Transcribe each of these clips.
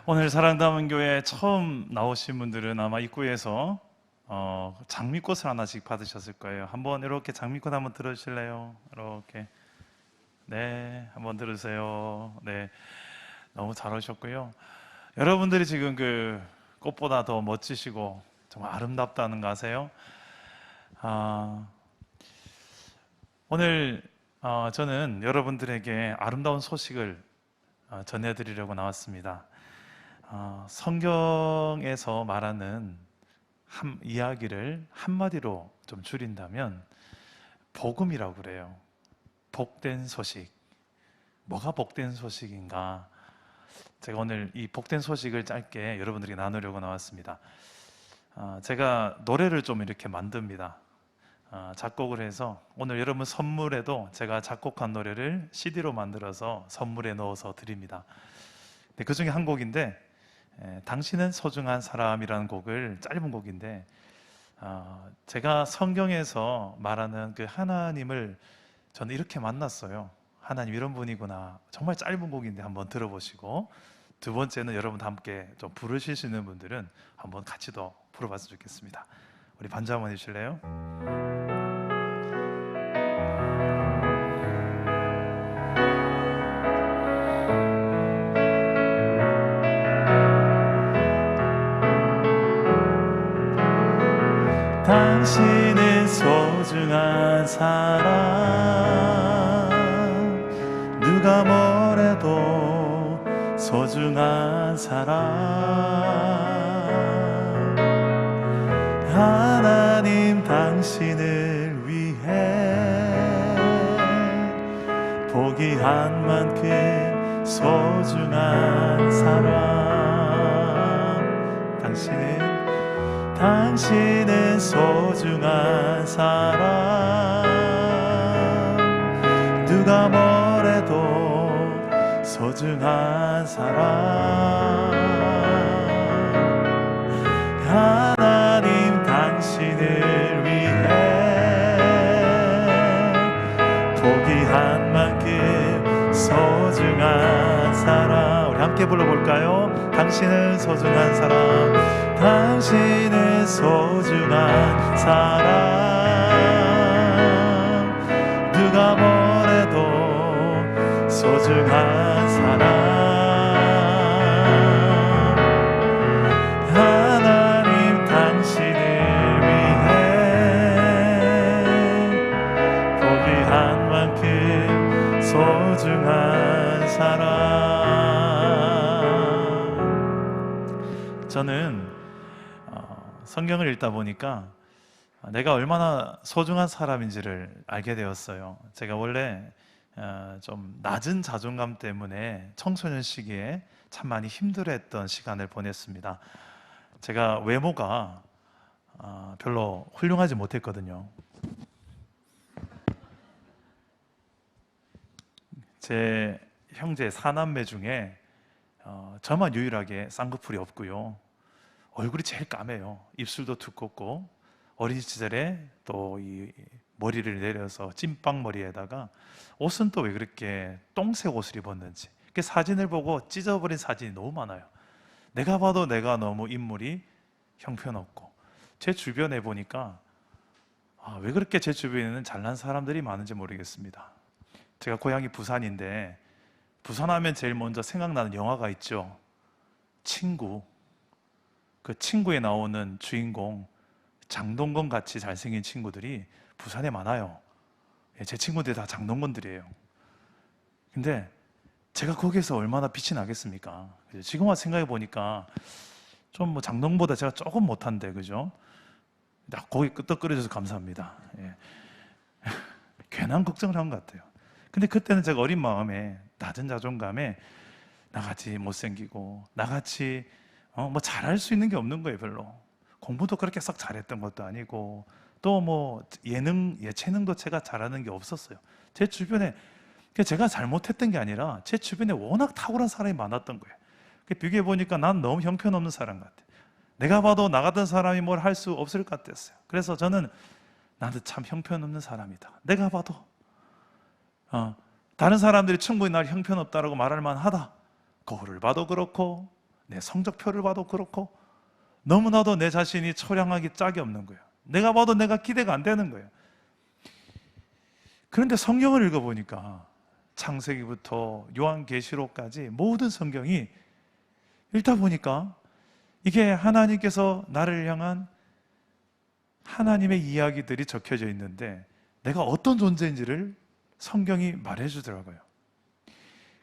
오늘 사랑담은 교회 처음 나오신 분들은 아마 입구에서 장미꽃을 하나씩 받으셨을 거예요. 한번 이렇게 장미꽃 한번 들어주실래요? 이렇게. 네, 한번 들으세요. 네, 너무 잘 오셨고요. 여러분들이 지금 그 꽃보다 더 멋지시고 정말 아름답다는 거 아세요? 아, 오늘 저는 여러분들에게 아름다운 소식을 전해드리려고 나왔습니다. 성경에서 말하는 이야기를 한마디로 좀 줄인다면 복음이라고 그래요. 복된 소식. 뭐가 복된 소식인가? 제가 오늘 이 복된 소식을 짧게 여러분들에게 나누려고 나왔습니다. 제가 노래를 좀 이렇게 만듭니다. 작곡을 해서 오늘 여러분 선물에도 제가 작곡한 노래를 CD로 만들어서 선물에 넣어서 드립니다. 그 중에 한 곡인데 당신은 소중한 사람이라는 곡을, 짧은 곡인데 제가 성경에서 말하는 그 하나님을 저는 이렇게 만났어요. 하나님 이런 분이구나. 정말 짧은 곡인데 한번 들어보시고, 두 번째는 여러분 함께 좀 부르실 수 있는 분들은 한번 같이 더 불러봤으면 좋겠습니다. 우리 반주 한번 해주실래요? 당신은 소중한 사람, 누가 뭐래도 소중한 사람, 하나님 당신을 위해 포기한 만큼 소중한 사람, 당신은 소중한 사람, 누가 뭐래도 소중한 사람, 하나님 당신을 위해 포기한 만큼 소중한 사람. 우리 함께 불러볼까요? 당신은 소중한 사람, 당신은 소중한 사람, 누가 뭐래도 소중한 사람, 하나님 당신을 위해 포기한 만큼 소중한 사람. 저는 성경을 읽다 보니까 내가 얼마나 소중한 사람인지를 알게 되었어요. 제가 원래 좀 낮은 자존감 때문에 청소년 시기에 참 많이 힘들어했던 시간을 보냈습니다. 제가 외모가 별로 훌륭하지 못했거든요. 제 형제 4남매 중에 저만 유일하게 쌍꺼풀이 없고요, 얼굴이 제일 까매요. 입술도 두껍고, 어린 시절에 또 이 머리를 내려서 찐빵머리에다가 옷은 또 왜 그렇게 똥색 옷을 입었는지, 그 사진을 보고 찢어버린 사진이 너무 많아요. 내가 봐도 내가 너무 인물이 형편없고, 제 주변에 보니까 왜 그렇게 제 주변에는 잘난 사람들이 많은지 모르겠습니다. 제가 고향이 부산인데, 부산하면 제일 먼저 생각나는 영화가 있죠. 친구. 그 친구에 나오는 주인공 장동건 같이 잘생긴 친구들이 부산에 많아요. 제 친구들이 다 장동건들이에요. 근데 제가 거기에서 얼마나 빛이 나겠습니까? 지금 와서 생각해 보니까 좀 뭐 장동건보다 제가 조금 못한데, 그죠? 거기 끄떡거려줘서 감사합니다. 괜한 걱정을 한 것 같아요. 근데 그때는 제가 어린 마음에, 낮은 자존감에 나같이 못생기고, 나같이 뭐 잘할 수 있는 게 없는 거예요. 별로 공부도 그렇게 썩 잘했던 것도 아니고, 또 뭐 예체능도 제가 잘하는 게 없었어요. 제 주변에, 제가 잘못했던 게 아니라 제 주변에 워낙 탁월한 사람이 많았던 거예요. 비교해 보니까 난 너무 형편없는 사람 같아. 내가 봐도 나 같은 사람이 뭘 할 수 없을 것 같았어요. 그래서 저는 나도 참 형편없는 사람이다. 내가 봐도 다른 사람들이 충분히 날 형편없다라고 말할 만하다. 거울을 봐도 그렇고, 내 성적표를 봐도 그렇고 너무나도 내 자신이 처량하기 짝이 없는 거예요. 내가 봐도 내가 기대가 안 되는 거예요. 그런데 성경을 읽어보니까 창세기부터 요한계시록까지 모든 성경이 읽다 보니까 이게 하나님께서 나를 향한 하나님의 이야기들이 적혀져 있는데 내가 어떤 존재인지를 성경이 말해주더라고요.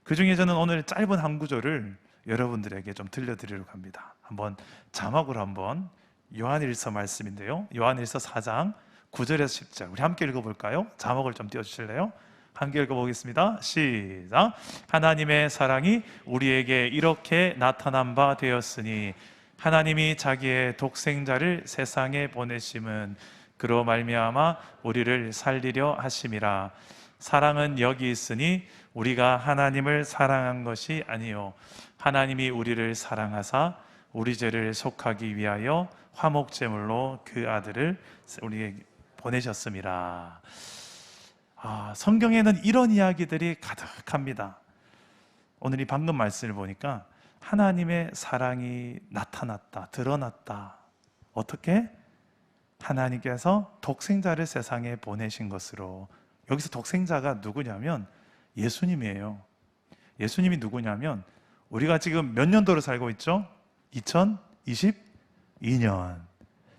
그 중에 저는 오늘 짧은 한 구절을 여러분들에게 좀 들려드리려고 합니다. 한번 자막으로 한번 요한일서 말씀인데요, 요한일서 4장 9절에서 10절 우리 함께 읽어볼까요? 자막을 좀 띄워주실래요? 함께 읽어보겠습니다. 시작. 하나님의 사랑이 우리에게 이렇게 나타난 바 되었으니 하나님이 자기의 독생자를 세상에 보내심은 그로 말미암아 우리를 살리려 하심이라. 사랑은 여기 있으니 우리가 하나님을 사랑한 것이 아니요 하나님이 우리를 사랑하사 우리 죄를 속하기 위하여 화목제물로 그 아들을 우리에게 보내셨습니다. 성경에는 이런 이야기들이 가득합니다. 오늘 이 방금 말씀을 보니까 하나님의 사랑이 나타났다, 드러났다. 어떻게? 하나님께서 독생자를 세상에 보내신 것으로. 여기서 독생자가 누구냐면 예수님이에요. 예수님이 누구냐면 우리가 지금 몇 년도로 살고 있죠? 2022년.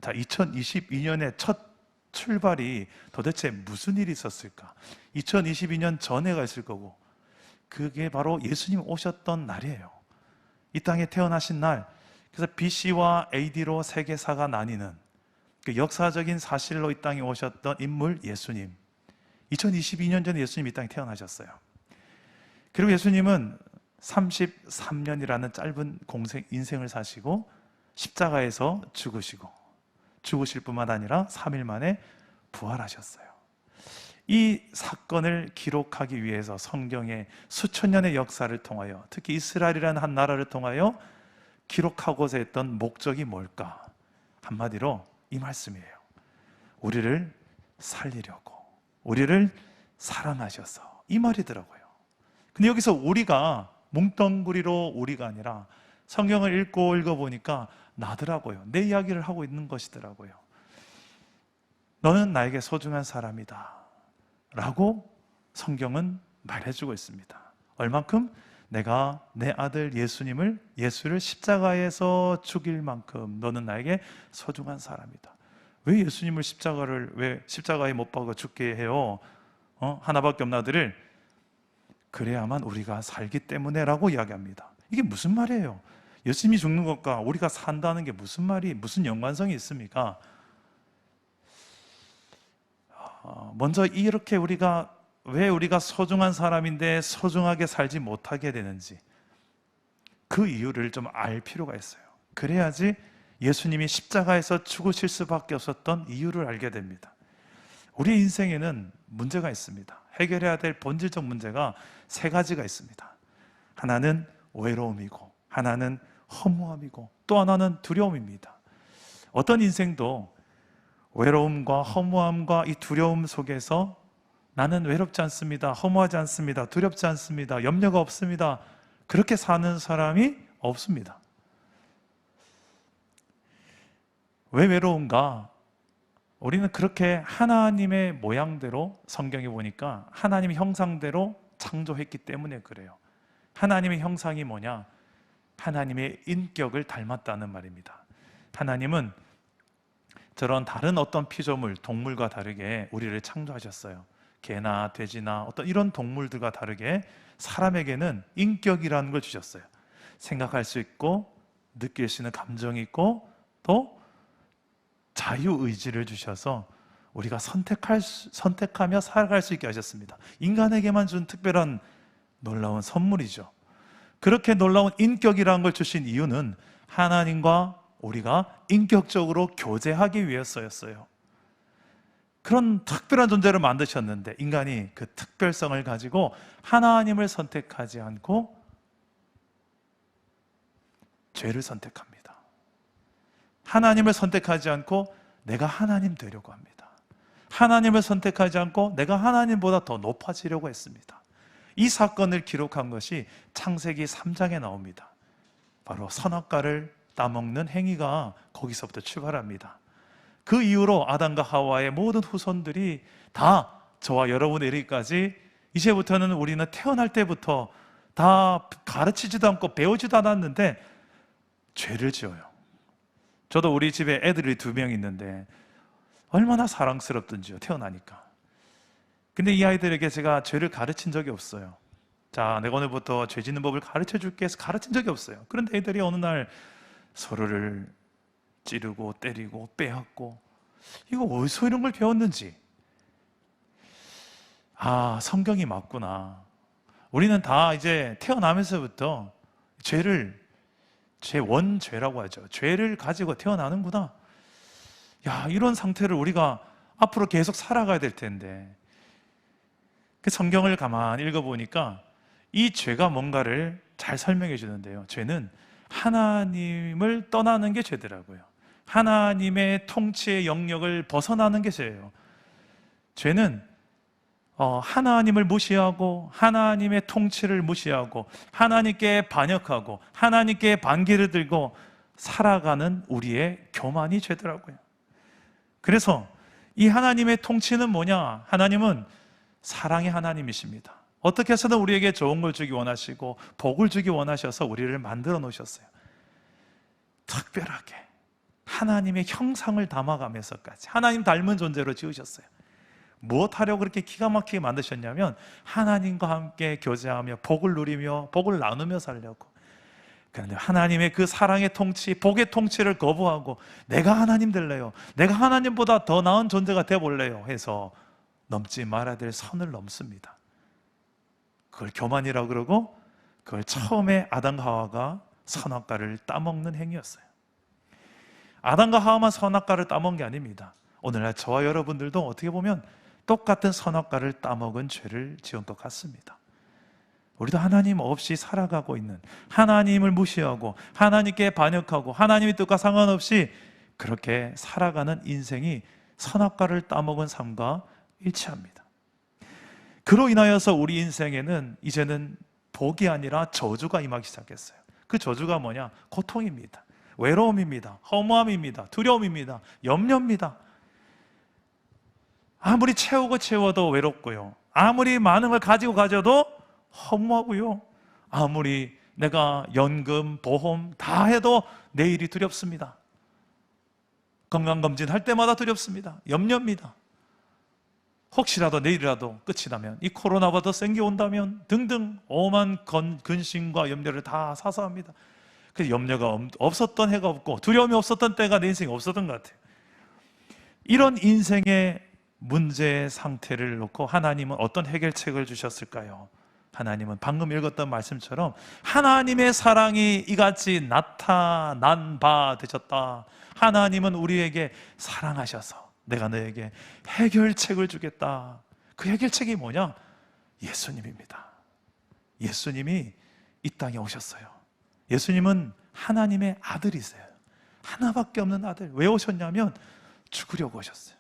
자, 2022년의 첫 출발이 도대체 무슨 일이 있었을까? 2022년 전해가 있을 거고 그게 바로 예수님 오셨던 날이에요. 이 땅에 태어나신 날. 그래서 BC와 AD로 세계사가 나뉘는 그 역사적인 사실로 이 땅에 오셨던 인물 예수님. 2022년 전에 예수님이 이 땅에 태어나셨어요. 그리고 예수님은 33년이라는 짧은 인생을 사시고 십자가에서 죽으실 뿐만 아니라 3일 만에 부활하셨어요. 이 사건을 기록하기 위해서 성경의 수천 년의 역사를 통하여 특히 이스라엘이라는 한 나라를 통하여 기록하고자 했던 목적이 뭘까? 한마디로 이 말씀이에요. 우리를 살리려고, 우리를 사랑하셔서, 이 말이더라고요. 근데 여기서 우리가 뭉텅구리로 우리가 아니라 성경을 읽어보니까 나더라고요. 내 이야기를 하고 있는 것이더라고요. 너는 나에게 소중한 사람이다 라고 성경은 말해주고 있습니다. 얼만큼? 내가 내 아들 예수를 십자가에서 죽일 만큼 너는 나에게 소중한 사람이다. 왜 예수님을 십자가에 못 박아 죽게 해요? 하나밖에 없는 아들을 그래야만 우리가 살기 때문에 라고 이야기합니다. 이게 무슨 말이에요? 예수님이 죽는 것과 우리가 산다는 게 무슨 연관성이 있습니까? 먼저 이렇게 왜 우리가 소중한 사람인데 소중하게 살지 못하게 되는지 그 이유를 좀 알 필요가 있어요. 그래야지 예수님이 십자가에서 죽으실 수밖에 없었던 이유를 알게 됩니다. 우리 인생에는 문제가 있습니다. 해결해야 될 본질적 문제가 세 가지가 있습니다. 하나는 외로움이고, 하나는 허무함이고, 또 하나는 두려움입니다. 어떤 인생도 외로움과 허무함과 이 두려움 속에서 나는 외롭지 않습니다, 허무하지 않습니다, 두렵지 않습니다, 염려가 없습니다, 그렇게 사는 사람이 없습니다. 왜 외로운가? 우리는 그렇게 하나님의 모양대로, 성경에 보니까 하나님의 형상대로 창조했기 때문에 그래요. 하나님의 형상이 뭐냐? 하나님의 인격을 닮았다는 말입니다. 하나님은 저런 다른 어떤 피조물, 동물과 다르게 우리를 창조하셨어요. 개나 돼지나 어떤 이런 동물들과 다르게 사람에게는 인격이라는 걸 주셨어요. 생각할 수 있고 느낄 수 있는 감정이 있고 또 자유의지를 주셔서 우리가 선택하며 살아갈 수 있게 하셨습니다. 인간에게만 준 특별한 놀라운 선물이죠. 그렇게 놀라운 인격이라는 걸 주신 이유는 하나님과 우리가 인격적으로 교제하기 위해서였어요. 그런 특별한 존재를 만드셨는데 인간이 그 특별성을 가지고 하나님을 선택하지 않고 죄를 선택합니다. 하나님을 선택하지 않고 내가 하나님 되려고 합니다. 하나님을 선택하지 않고 내가 하나님보다 더 높아지려고 했습니다. 이 사건을 기록한 것이 창세기 3장에 나옵니다. 바로 선악과를 따먹는 행위가 거기서부터 출발합니다. 그 이후로 아담과 하와의 모든 후손들이 다 저와 여러분에 이르기까지 이제부터는 우리는 태어날 때부터 다 가르치지도 않고 배우지도 않았는데 죄를 지어요. 저도 우리 집에 애들이 2명 있는데 얼마나 사랑스럽던지요, 태어나니까. 근데 이 아이들에게 제가 죄를 가르친 적이 없어요. 자, 내가 오늘부터 죄 짓는 법을 가르쳐 줄게 해서 가르친 적이 없어요. 그런데 애들이 어느 날 서로를 찌르고 때리고 빼앗고, 이거 어디서 이런 걸 배웠는지, 아, 성경이 맞구나. 우리는 다 이제 태어나면서부터 원죄라고 하죠. 죄를 가지고 태어나는구나. 야, 이런 상태를 우리가 앞으로 계속 살아가야 될 텐데, 그 성경을 가만히 읽어보니까 이 죄가 뭔가를 잘 설명해 주는데요. 죄는 하나님을 떠나는 게 죄더라고요. 하나님의 통치의 영역을 벗어나는 게 죄예요. 죄는 하나님을 무시하고 하나님의 통치를 무시하고 하나님께 반역하고 하나님께 반기를 들고 살아가는 우리의 교만이 죄더라고요. 그래서 이 하나님의 통치는 뭐냐? 하나님은 사랑의 하나님이십니다. 어떻게 해서든 우리에게 좋은 걸 주기 원하시고 복을 주기 원하셔서 우리를 만들어 놓으셨어요. 특별하게 하나님의 형상을 담아가면서까지 하나님 닮은 존재로 지으셨어요. 무엇하려고 그렇게 기가 막히게 만드셨냐면 하나님과 함께 교제하며 복을 누리며 복을 나누며 살려고. 그런데 하나님의 그 사랑의 통치, 복의 통치를 거부하고 내가 하나님 될래요, 내가 하나님보다 더 나은 존재가 되어볼래요 해서 넘지 말아야 될 선을 넘습니다. 그걸 교만이라고 그러고, 그걸 처음에 아담과 하와가 선악과를 따먹는 행위였어요. 아담과 하와만 선악과를 따먹은 게 아닙니다. 오늘날 저와 여러분들도 어떻게 보면 똑같은 선악과를 따먹은 죄를 지은 것 같습니다. 우리도 하나님 없이 살아가고 있는, 하나님을 무시하고 하나님께 반역하고 하나님의 뜻과 상관없이 그렇게 살아가는 인생이 선악과를 따먹은 삶과 일치합니다. 그로 인하여서 우리 인생에는 이제는 복이 아니라 저주가 임하기 시작했어요. 그 저주가 뭐냐? 고통입니다. 외로움입니다. 허무함입니다. 두려움입니다. 염려입니다. 아무리 채워도 외롭고요, 아무리 많은 걸 가지고 가져도 허무하고요, 아무리 내가 연금, 보험 다 해도 내일이 두렵습니다. 건강검진 할 때마다 두렵습니다. 염려입니다. 혹시라도 내일이라도 끝이 나면, 이 코로나보다 센 게 온다면 등등 오만 근심과 염려를 다 사서합니다. 그래서 염려가 없었던 해가 없고 두려움이 없었던 때가 내 인생에 없었던 것 같아요. 이런 인생의 문제의 상태를 놓고 하나님은 어떤 해결책을 주셨을까요? 하나님은 방금 읽었던 말씀처럼 하나님의 사랑이 이같이 나타난 바 되셨다. 하나님은 우리에게 사랑하셔서 내가 너에게 해결책을 주겠다. 그 해결책이 뭐냐? 예수님입니다. 예수님이 이 땅에 오셨어요. 예수님은 하나님의 아들이세요. 하나밖에 없는 아들. 왜 오셨냐면 죽으려고 오셨어요.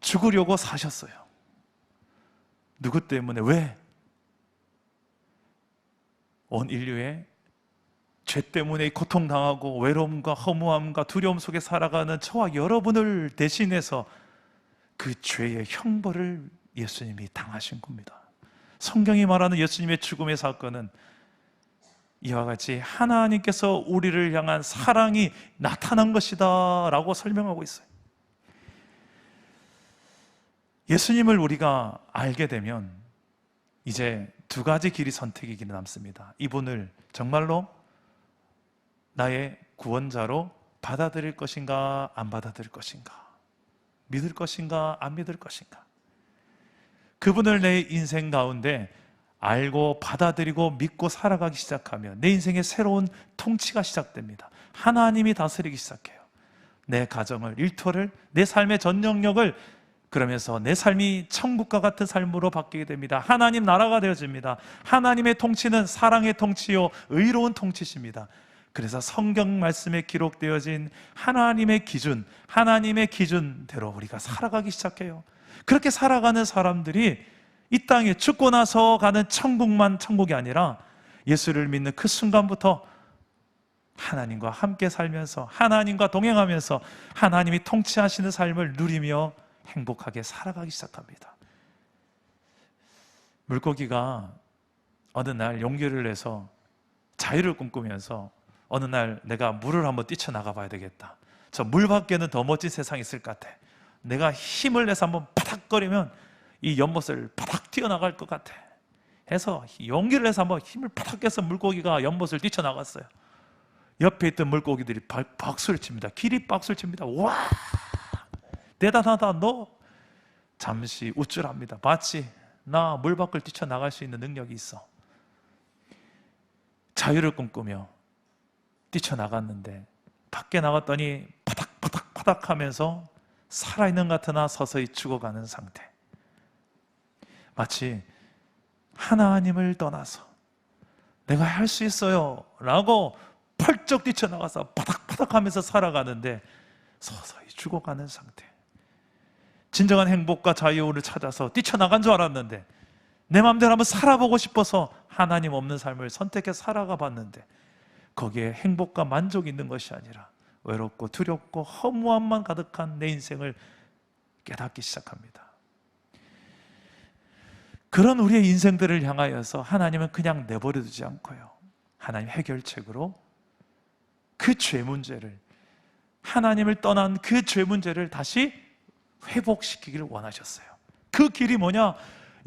죽으려고 사셨어요. 누구 때문에? 왜? 온 인류의 죄 때문에 고통당하고 외로움과 허무함과 두려움 속에 살아가는 저와 여러분을 대신해서 그 죄의 형벌을 예수님이 당하신 겁니다. 성경이 말하는 예수님의 죽음의 사건은 이와 같이 하나님께서 우리를 향한 사랑이 나타난 것이다 라고 설명하고 있어요. 예수님을 우리가 알게 되면 이제 2가지 길이 선택의 길이 남습니다. 이분을 정말로 나의 구원자로 받아들일 것인가 안 받아들일 것인가, 믿을 것인가 안 믿을 것인가. 그분을 내 인생 가운데 알고 받아들이고 믿고 살아가기 시작하면 내 인생의 새로운 통치가 시작됩니다. 하나님이 다스리기 시작해요. 내 가정을, 일터를, 내 삶의 전 영역을. 그러면서 내 삶이 천국과 같은 삶으로 바뀌게 됩니다. 하나님 나라가 되어집니다. 하나님의 통치는 사랑의 통치요 의로운 통치십니다. 그래서 성경 말씀에 기록되어진 하나님의 기준, 하나님의 기준대로 우리가 살아가기 시작해요. 그렇게 살아가는 사람들이 이 땅에 죽고 나서 가는 천국만 천국이 아니라 예수를 믿는 그 순간부터 하나님과 함께 살면서 하나님과 동행하면서 하나님이 통치하시는 삶을 누리며 행복하게 살아가기 시작합니다. 물고기가 어느 날 용기를 내서 자유를 꿈꾸면서 어느 날 내가 물을 한번 뛰쳐나가 봐야 되겠다. 저 물 밖에는 더 멋진 세상이 있을 것 같아. 내가 힘을 내서 한번 바닥거리면 이 연못을 바닥 뛰어나갈 것 같아 해서 용기를 내서 한번 힘을 바닥 깨서 물고기가 연못을 뛰쳐나갔어요. 옆에 있던 물고기들이 박수를 칩니다. 길이 박수를 칩니다. 와, 대단하다. 너 잠시 우쭐합니다. 마치 나 물 밖을 뛰쳐나갈 수 있는 능력이 있어. 자유를 꿈꾸며 뛰쳐나갔는데 밖에 나갔더니 바닥바닥바닥 하면서 살아있는 것 같으나 서서히 죽어가는 상태. 마치 하나님을 떠나서 내가 할 수 있어요 라고 펄쩍 뛰쳐나가서 바닥바닥 하면서 살아가는데 서서히 죽어가는 상태. 진정한 행복과 자유를 찾아서 뛰쳐나간 줄 알았는데 내 마음대로 한번 살아보고 싶어서 하나님 없는 삶을 선택해서 살아가 봤는데 거기에 행복과 만족이 있는 것이 아니라 외롭고 두렵고 허무함만 가득한 내 인생을 깨닫기 시작합니다. 그런 우리의 인생들을 향하여서 하나님은 그냥 내버려 두지 않고요, 하나님 해결책으로 그 죄 문제를, 하나님을 떠난 그 죄 문제를 다시 회복시키기를 원하셨어요. 그 길이 뭐냐?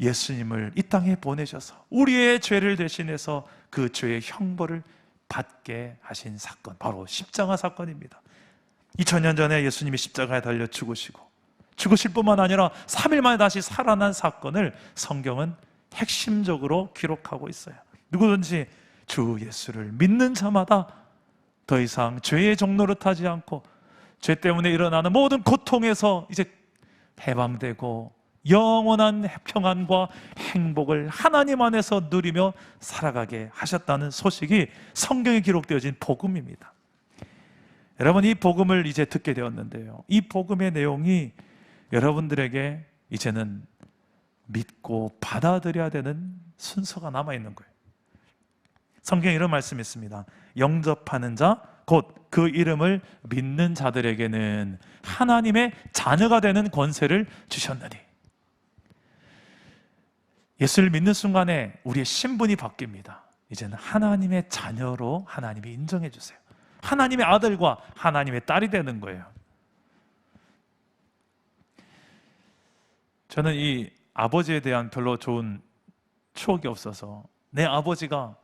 예수님을 이 땅에 보내셔서 우리의 죄를 대신해서 그 죄의 형벌을 받게 하신 사건, 바로 십자가 사건입니다. 2000년 전에 예수님이 십자가에 달려 죽으실 뿐만 아니라 3일 만에 다시 살아난 사건을 성경은 핵심적으로 기록하고 있어요. 누구든지 주 예수를 믿는 자마다 더 이상 죄의 종로를 타지 않고 죄 때문에 일어나는 모든 고통에서 이제 해방되고 영원한 평안과 행복을 하나님 안에서 누리며 살아가게 하셨다는 소식이 성경에 기록되어진 복음입니다. 여러분, 이 복음을 이제 듣게 되었는데요, 이 복음의 내용이 여러분들에게 이제는 믿고 받아들여야 되는 순서가 남아있는 거예요. 성경에 이런 말씀이 있습니다. 영접하는 자, 곧 그 이름을 믿는 자들에게는 하나님의 자녀가 되는 권세를 주셨느니. 예수를 믿는 순간에 우리의 신분이 바뀝니다. 이제는 하나님의 자녀로 하나님이 인정해 주세요. 하나님의 아들과 하나님의 딸이 되는 거예요. 저는 이 아버지에 대한 별로 좋은 추억이 없어서 내 아버지가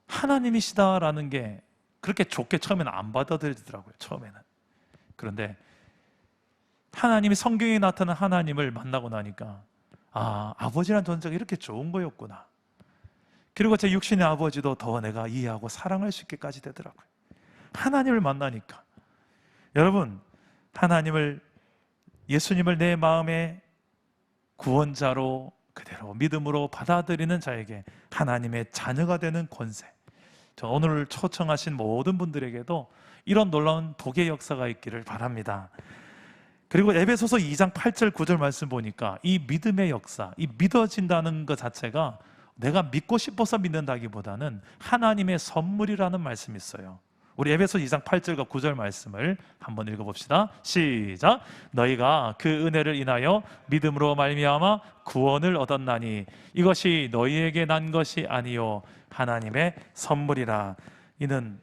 하나님이시다라는 게 그렇게 좋게 처음에는 안 받아들이더라고요. 처음에는. 그런데 하나님이, 성경에 나타난 하나님을 만나고 나니까 아버지란 존재가 이렇게 좋은 거였구나. 그리고 제 육신의 아버지도 더 내가 이해하고 사랑할 수 있게까지 되더라고요. 하나님을 만나니까. 여러분, 예수님을 내 마음의 구원자로 그대로 믿음으로 받아들이는 자에게 하나님의 자녀가 되는 권세, 저 오늘 초청하신 모든 분들에게도 이런 놀라운 복의 역사가 있기를 바랍니다. 그리고 에베소서 2장 8절 9절 말씀 보니까 이 믿음의 역사, 이 믿어진다는 것 자체가 내가 믿고 싶어서 믿는다기보다는 하나님의 선물이라는 말씀이 있어요. 우리 에베소 2장 8절과 9절 말씀을 한번 읽어봅시다. 시작. 너희가 그 은혜를 인하여 믿음으로 말미암아 구원을 얻었나니 이것이 너희에게 난 것이 아니요 하나님의 선물이라. 이는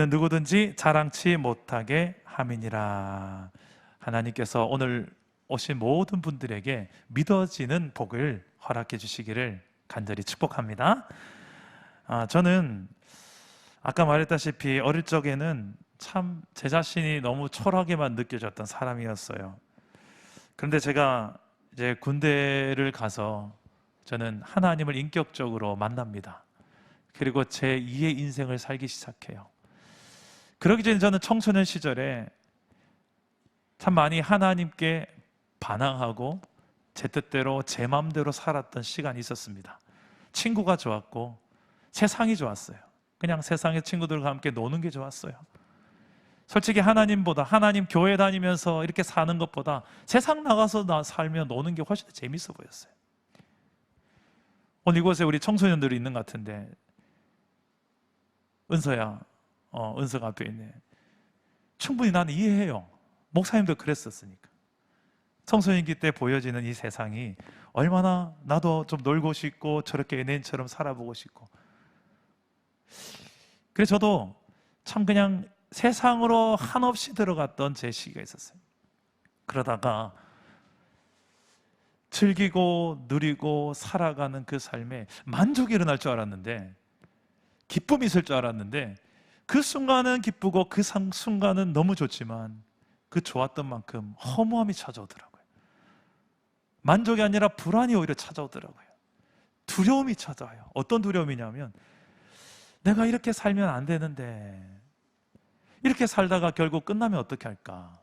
누구든지 자랑치 못하게 함이니라. 하나님께서 오늘 오신 모든 분들에게 믿어지는 복을 허락해 주시기를 간절히 축복합니다. 저는 아까 말했다시피 어릴 적에는 참 제 자신이 너무 초라하게만 느껴졌던 사람이었어요. 그런데 제가 이제 군대를 가서 저는 하나님을 인격적으로 만납니다. 그리고 제 2의 인생을 살기 시작해요. 그러기 전에 저는 청소년 시절에 참 많이 하나님께 반항하고 제 뜻대로 제 마음대로 살았던 시간이 있었습니다. 친구가 좋았고 세상이 좋았어요. 그냥 세상의 친구들과 함께 노는 게 좋았어요. 솔직히 하나님보다, 하나님 교회 다니면서 이렇게 사는 것보다 세상 나가서 살며 노는 게 훨씬 더 재밌어 보였어요. 오늘 이곳에 우리 청소년들이 있는 것 같은데, 은서야, 은서가 앞에 있네. 충분히 나는 이해해요. 목사님도 그랬었으니까. 청소년기 때 보여지는 이 세상이 얼마나 나도 좀 놀고 싶고 저렇게 연예인처럼 살아보고 싶고. 그래서 저도 참 그냥 세상으로 한없이 들어갔던 제 시기가 있었어요. 그러다가 즐기고 누리고 살아가는 그 삶에 만족이 일어날 줄 알았는데, 기쁨이 있을 줄 알았는데, 그 순간은 기쁘고 그 순간은 너무 좋지만 그 좋았던 만큼 허무함이 찾아오더라고요. 만족이 아니라 불안이 오히려 찾아오더라고요. 두려움이 찾아와요. 어떤 두려움이냐면, 내가 이렇게 살면 안 되는데, 이렇게 살다가 결국 끝나면 어떻게 할까?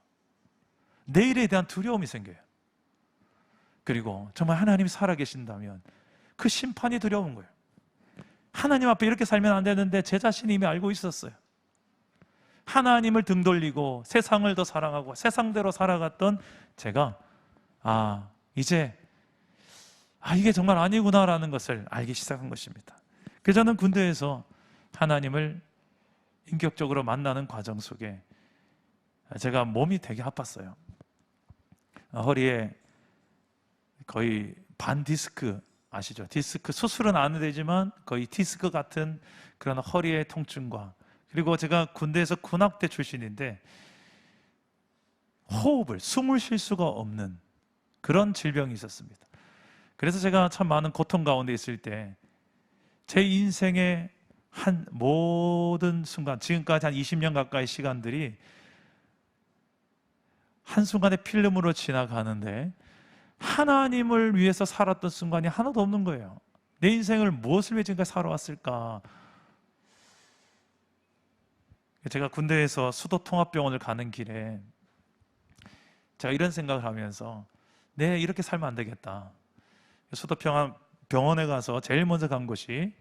내일에 대한 두려움이 생겨요. 그리고 정말 하나님이 살아계신다면 그 심판이 두려운 거예요. 하나님 앞에 이렇게 살면 안 되는데 제 자신이 이미 알고 있었어요. 하나님을 등 돌리고 세상을 더 사랑하고 세상대로 살아갔던 제가 이제 이게 정말 아니구나라는 것을 알기 시작한 것입니다. 그래서 저는 군대에서 하나님을 인격적으로 만나는 과정 속에 제가 몸이 되게 아팠어요. 허리에 거의 반 디스크, 아시죠? 디스크, 수술은 안 되지만 거의 디스크 같은 그런 허리의 통증과, 그리고 제가 군대에서 군악대 출신인데 숨을 쉴 수가 없는 그런 질병이 있었습니다. 그래서 제가 참 많은 고통 가운데 있을 때 제 인생의 한 모든 순간, 지금까지 한 20년 가까이 시간들이 한순간에 필름으로 지나가는데 하나님을 위해서 살았던 순간이 하나도 없는 거예요. 내 인생을 무엇을 위해 지금까지 살아왔을까? 제가 군대에서 수도통합병원을 가는 길에 제가 이런 생각을 하면서 이렇게 살면 안 되겠다. 수도병원에 가서 제일 먼저 간 곳이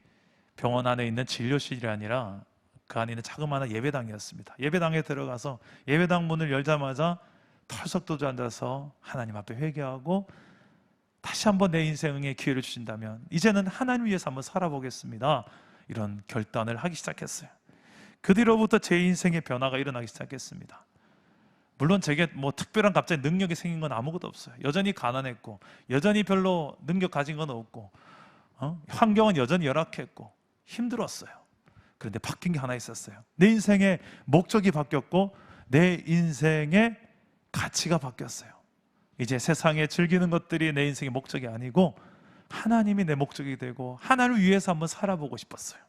병원 안에 있는 진료실이 아니라 그 안에 있는 자그마한 예배당이었습니다. 예배당에 들어가서 예배당 문을 열자마자 털썩 앉아서 하나님 앞에 회개하고, 다시 한번 내 인생에 기회를 주신다면 이제는 하나님 위해서 한번 살아보겠습니다, 이런 결단을 하기 시작했어요. 그 뒤로부터 제 인생의 변화가 일어나기 시작했습니다. 물론 제게 특별한 갑자기 능력이 생긴 건 아무것도 없어요. 여전히 가난했고, 여전히 별로 능력 가진 건 없고, 환경은 여전히 열악했고 힘들었어요. 그런데 바뀐 게 하나 있었어요. 내 인생의 목적이 바뀌었고 내 인생의 가치가 바뀌었어요. 이제 세상에 즐기는 것들이 내 인생의 목적이 아니고 하나님이 내 목적이 되고 하나님을 위해서 한번 살아보고 싶었어요.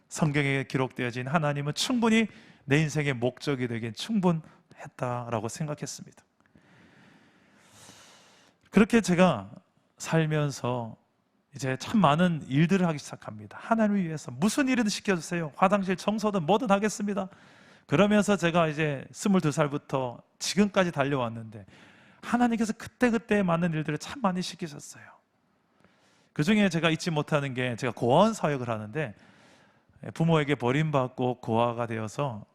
성경에 기록되어진 하나님은 충분히 내 인생의 목적이 되긴 충분했다라고 생각했습니다. 그렇게 제가 살면서 이제 참 많은 일들을 하기 시작합니다. 하나님을 위해서 무슨 일이든 시켜주세요. 화장실 청소든 뭐든 하겠습니다. 그러면서 제가 이제 22살부터 지금까지 달려왔는데 하나님께서 그때그때 많은 일들을 참 많이 시키셨어요. 그 중에 제가 잊지 못하는 게, 제가 고아원 사역을 하는데 부모에게 버림받고 고아가 되어서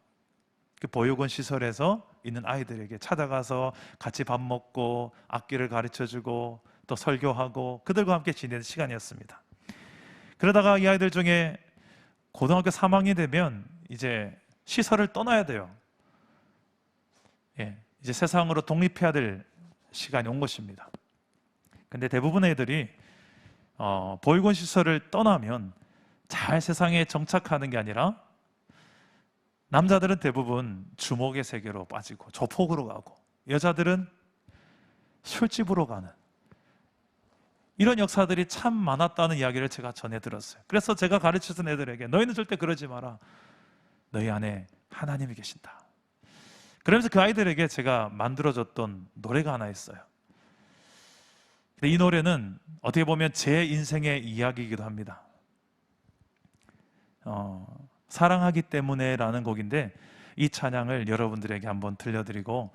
그 보육원 시설에서 있는 아이들에게 찾아가서 같이 밥 먹고 악기를 가르쳐주고 또 설교하고 그들과 함께 지내는 시간이었습니다. 그러다가 이 아이들 중에 고등학교 3학년이 되면 이제 시설을 떠나야 돼요. 이제 세상으로 독립해야 될 시간이 온 것입니다. 근데 대부분의 애들이 보육원 시설을 떠나면 잘 세상에 정착하는 게 아니라, 남자들은 대부분 주목의 세계로 빠지고 조폭으로 가고, 여자들은 술집으로 가는 이런 역사들이 참 많았다는 이야기를 제가 전해 들었어요. 그래서 제가 가르쳤던 애들에게 너희는 절대 그러지 마라. 너희 안에 하나님이 계신다. 그러면서 그 아이들에게 제가 만들어줬던 노래가 하나 있어요. 이 노래는 어떻게 보면 제 인생의 이야기이기도 합니다. 사랑하기 때문에 라는 곡인데, 이 찬양을 여러분들에게 한번 들려드리고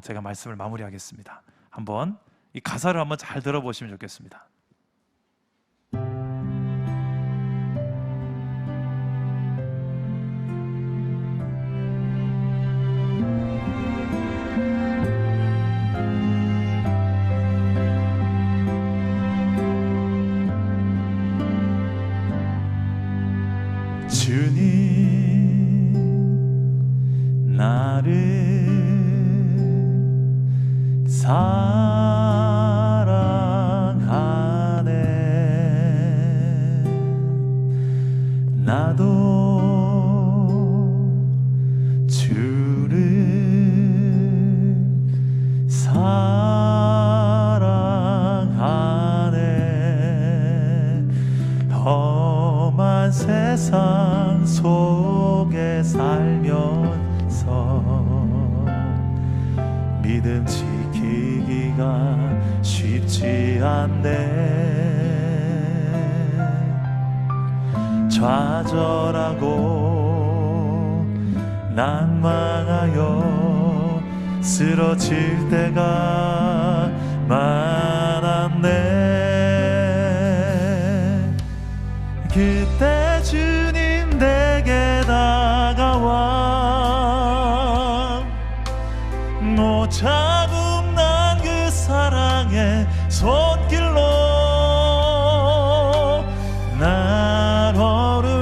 제가 말씀을 마무리하겠습니다. 한번 이 가사를 한번 잘 들어보시면 좋겠습니다. 주님 나를 사랑하네. 나도 주를 사랑하네. 험한 세상 속에 살면서 믿음 지키기가 쉽지 않네. 좌절하고 낭망하여 쓰러질 때가 많았네. 그때 주님 내게 다가와 자국 난 그 사랑의 손길로 날 어루만지셨네.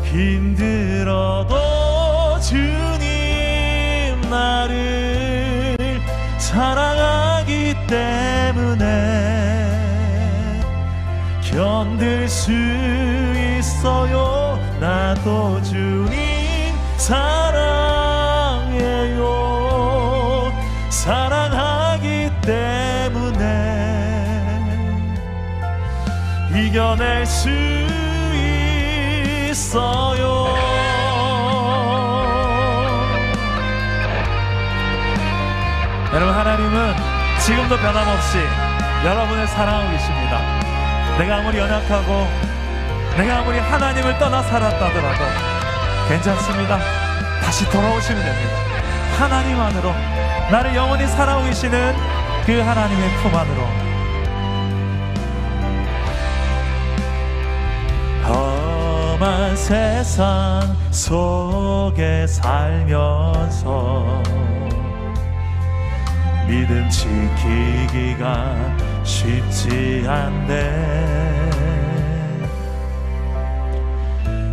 힘들어도 주님 나를 사랑하기 때문에 견딜 수 있어요. 나도 주님 사랑해요. 사랑하기 때문에 이겨낼 수 있어요. 여러분, 하나님은 지금도 변함없이 여러분을 사랑하고 계십니다. 내가 아무리 연약하고 내가 아무리 하나님을 떠나 살았다더라도 괜찮습니다. 다시 돌아오시면 됩니다. 하나님 안으로, 나를 영원히 사랑하고 계시는 그 하나님의 품 안으로. 험한 세상 속에 살면서 믿음 지키기가 쉽지 않네.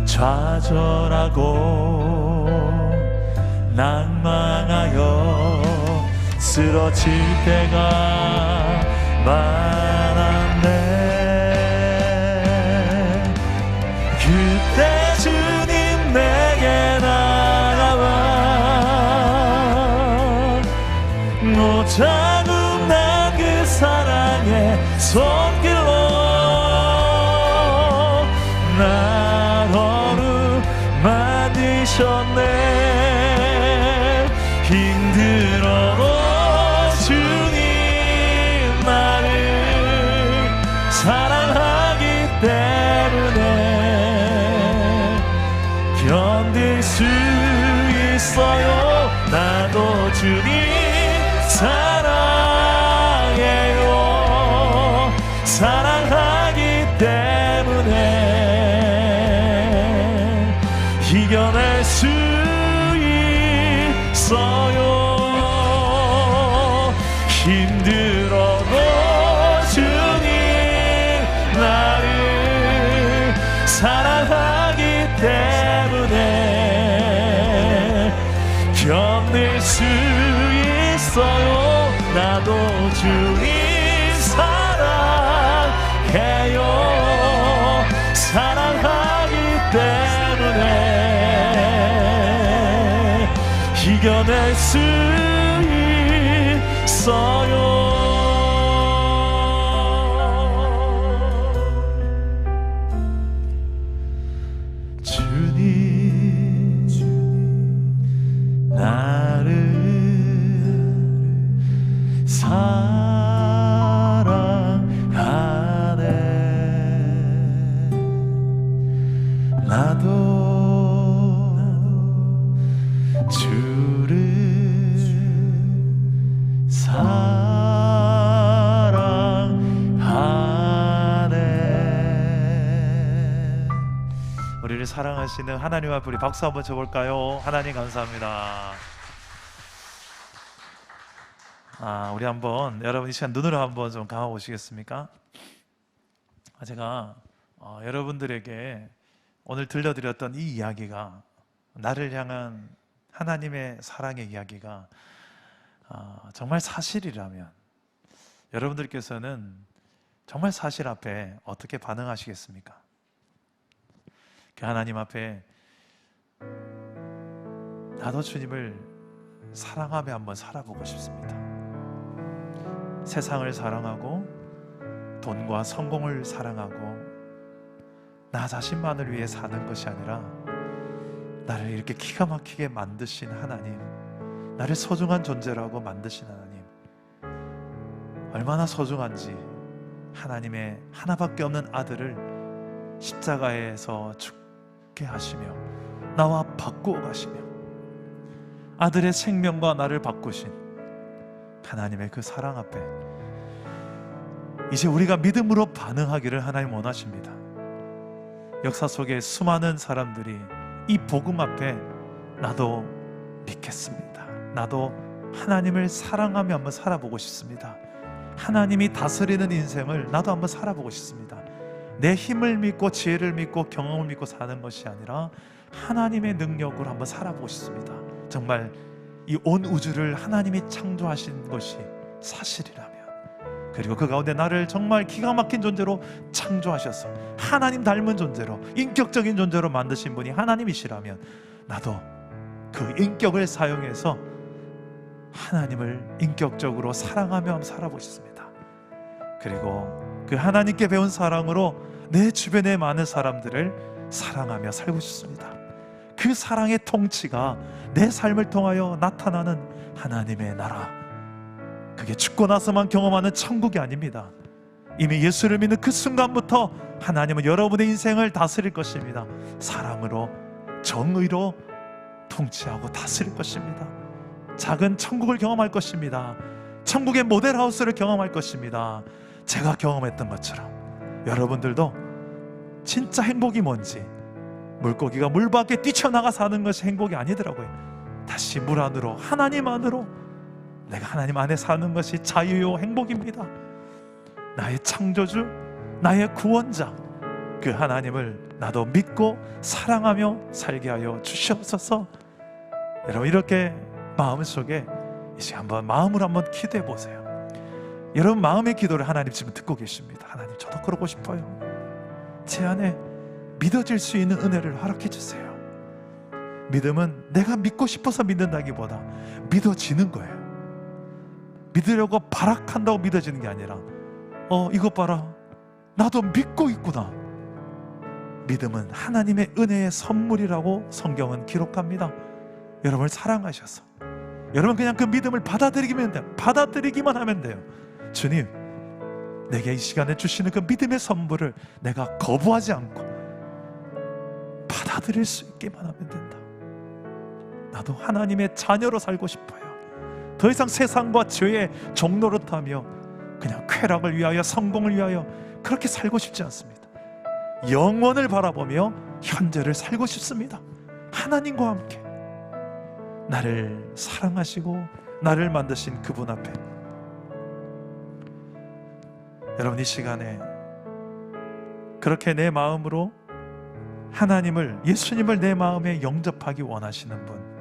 좌절하고 낭망하여 쓰러질 때가 많았네. 그때 주님 내게 다가와 자국 난 그 사랑의 손길로 날 어루만지셨네. 힘들어도 주님 나를 사랑하기 때문에 견딜 수 있어요. 나도 주님 사랑해요. 사랑하기 때문에 이겨낼 수 있어요. 힘들어도 주님 나를 사랑하기 때문에 견딜 수 있어요. 나도 주님 사랑해요. 사랑하기 때문에 이겨낼 수 있어요. 주님 나를 사랑하네. 나도 주를 사랑하네. 우리를 사랑하시는 하나님 앞에 우리 박수 한번 쳐볼까요? 하나님 감사합니다. 우리 한번 여러분 이 시간 눈으로 한번 좀 감아보시겠습니까? 제가 여러분들에게 오늘 들려드렸던 이 이야기가, 나를 향한 하나님의 사랑의 이야기가 정말 사실이라면 여러분들께서는 정말 사실 앞에 어떻게 반응하시겠습니까? 그 하나님 앞에 나도 주님을 사랑하며 한번 살아보고 싶습니다. 세상을 사랑하고 돈과 성공을 사랑하고 나 자신만을 위해 사는 것이 아니라 나를 이렇게 기가 막히게 만드신 하나님, 나를 소중한 존재라고 만드신 하나님, 얼마나 소중한지 하나님의 하나밖에 없는 아들을 십자가에서 죽게 하시며 나와 바꾸어 가시며 아들의 생명과 나를 바꾸신 하나님의 그 사랑 앞에 이제 우리가 믿음으로 반응하기를 하나님 원하십니다. 역사 속에 수많은 사람들이 이 복음 앞에 나도 믿겠습니다, 나도 하나님을 사랑하며 한번 살아보고 싶습니다, 하나님이 다스리는 인생을 나도 한번 살아보고 싶습니다, 내 힘을 믿고 지혜를 믿고 경험을 믿고 사는 것이 아니라 하나님의 능력으로 한번 살아보고 싶습니다. 정말 이 온 우주를 하나님이 창조하신 것이 사실이라면, 그리고 그 가운데 나를 정말 기가 막힌 존재로 창조하셔서 하나님 닮은 존재로, 인격적인 존재로 만드신 분이 하나님이시라면 나도 그 인격을 사용해서 하나님을 인격적으로 사랑하며 한번 살아보고 싶습니다. 그리고 그 하나님께 배운 사랑으로 내 주변의 많은 사람들을 사랑하며 살고 싶습니다. 그 사랑의 통치가 내 삶을 통하여 나타나는 하나님의 나라, 그게 죽고 나서만 경험하는 천국이 아닙니다. 이미 예수를 믿는 그 순간부터 하나님은 여러분의 인생을 다스릴 것입니다. 사랑으로, 정의로 통치하고 다스릴 것입니다. 작은 천국을 경험할 것입니다. 천국의 모델하우스를 경험할 것입니다. 제가 경험했던 것처럼 여러분들도 진짜 행복이 뭔지, 물고기가 물 밖에 뛰쳐나가 사는 것이 행복이 아니더라고요. 다시 물 안으로, 하나님 안으로, 내가 하나님 안에 사는 것이 자유요 행복입니다. 나의 창조주, 나의 구원자, 그 하나님을 나도 믿고 사랑하며 살게 하여 주시옵소서. 여러분, 이렇게 마음속에 이제 한번 마음으로 한번 기도해 보세요. 여러분 마음의 기도를 하나님 지금 듣고 계십니다. 하나님, 저도 그러고 싶어요. 제 안에 믿어질 수 있는 은혜를 허락해 주세요. 믿음은 내가 믿고 싶어서 믿는다기보다 믿어지는 거예요. 믿으려고 발악한다고 믿어지는 게 아니라 이것 봐라, 나도 믿고 있구나. 믿음은 하나님의 은혜의 선물이라고 성경은 기록합니다. 여러분을 사랑하셔서 여러분 그냥 그 믿음을 받아들이기만 돼요. 받아들이기만 하면 돼요. 주님, 내게 이 시간에 주시는 그 믿음의 선물을 내가 거부하지 않고 받아들일 수 있게만 하면 된다. 나도 하나님의 자녀로 살고 싶어요. 더 이상 세상과 죄의 종노릇하며 그냥 쾌락을 위하여, 성공을 위하여 그렇게 살고 싶지 않습니다. 영원을 바라보며 현재를 살고 싶습니다. 하나님과 함께 나를 사랑하시고 나를 만드신 그분 앞에, 여러분 이 시간에 그렇게 내 마음으로 하나님을, 예수님을 내 마음에 영접하기 원하시는 분,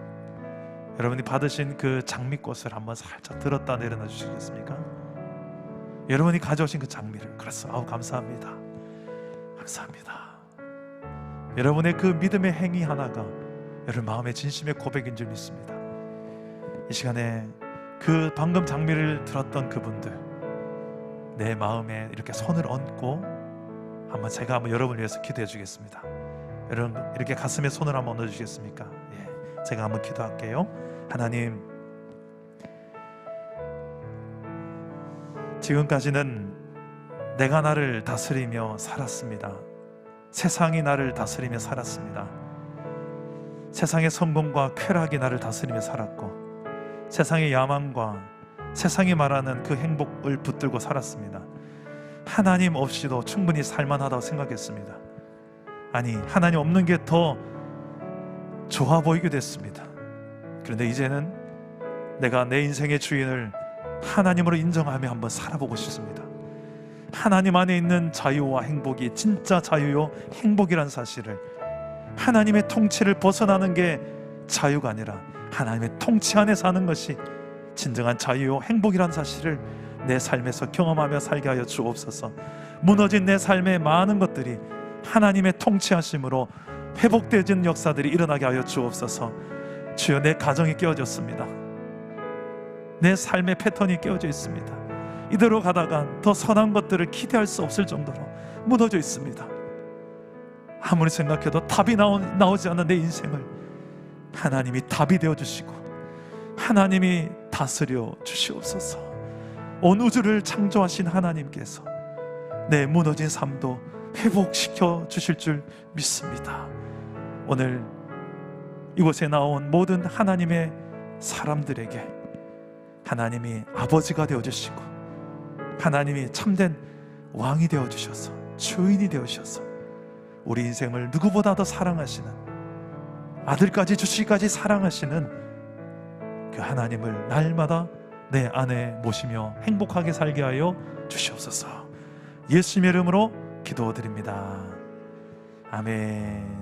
여러분이 받으신 그 장미꽃을 한번 살짝 들었다 내려놔 주시겠습니까? 여러분이 가져오신 그 장미를, 그래서 감사합니다, 감사합니다. 여러분의 그 믿음의 행위 하나가 여러분 마음의 진심의 고백인 줄 믿습니다. 이 시간에 그 방금 장미를 들었던 그분들, 내 마음에 이렇게 손을 얹고 제가 한번 여러분을 위해서 기도해 주겠습니다. 여러분 이렇게 가슴에 손을 한번 얹어 주시겠습니까? 예, 제가 한번 기도할게요. 하나님, 지금까지는 내가 나를 다스리며 살았습니다. 세상이 나를 다스리며 살았습니다. 세상의 성공과 쾌락이 나를 다스리며 살았고, 세상의 야망과 세상이 말하는 그 행복을 붙들고 살았습니다. 하나님 없이도 충분히 살만하다고 생각했습니다. 아니, 하나님 없는 게 더 좋아 보이게 됐습니다. 그런데 이제는 내가 내 인생의 주인을 하나님으로 인정하며 한번 살아보고 싶습니다. 하나님 안에 있는 자유와 행복이 진짜 자유요 행복이란 사실을, 하나님의 통치를 벗어나는 게 자유가 아니라 하나님의 통치 안에 사는 것이 진정한 자유요 행복이란 사실을 내 삶에서 경험하며 살게 하여 주옵소서. 무너진 내 삶의 많은 것들이 하나님의 통치하심으로 회복되어진 역사들이 일어나게 하여 주옵소서. 주여, 내 가정이 깨어졌습니다. 내 삶의 패턴이 깨어져 있습니다. 이대로 가다가 더 선한 것들을 기대할 수 없을 정도로 무너져 있습니다. 아무리 생각해도 답이 나오지 않는 내 인생을 하나님이 답이 되어주시고 하나님이 다스려 주시옵소서. 온 우주를 창조하신 하나님께서 내 무너진 삶도 회복시켜 주실 줄 믿습니다. 오늘 이곳에 나온 모든 하나님의 사람들에게 하나님이 아버지가 되어주시고 하나님이 참된 왕이 되어주셔서 주인이 되어주셔서 우리 인생을 누구보다 더 사랑하시는, 아들까지 주시기까지 사랑하시는 그 하나님을 날마다 내 안에 모시며 행복하게 살게 하여 주시옵소서. 예수님의 이름으로 기도드립니다. 아멘.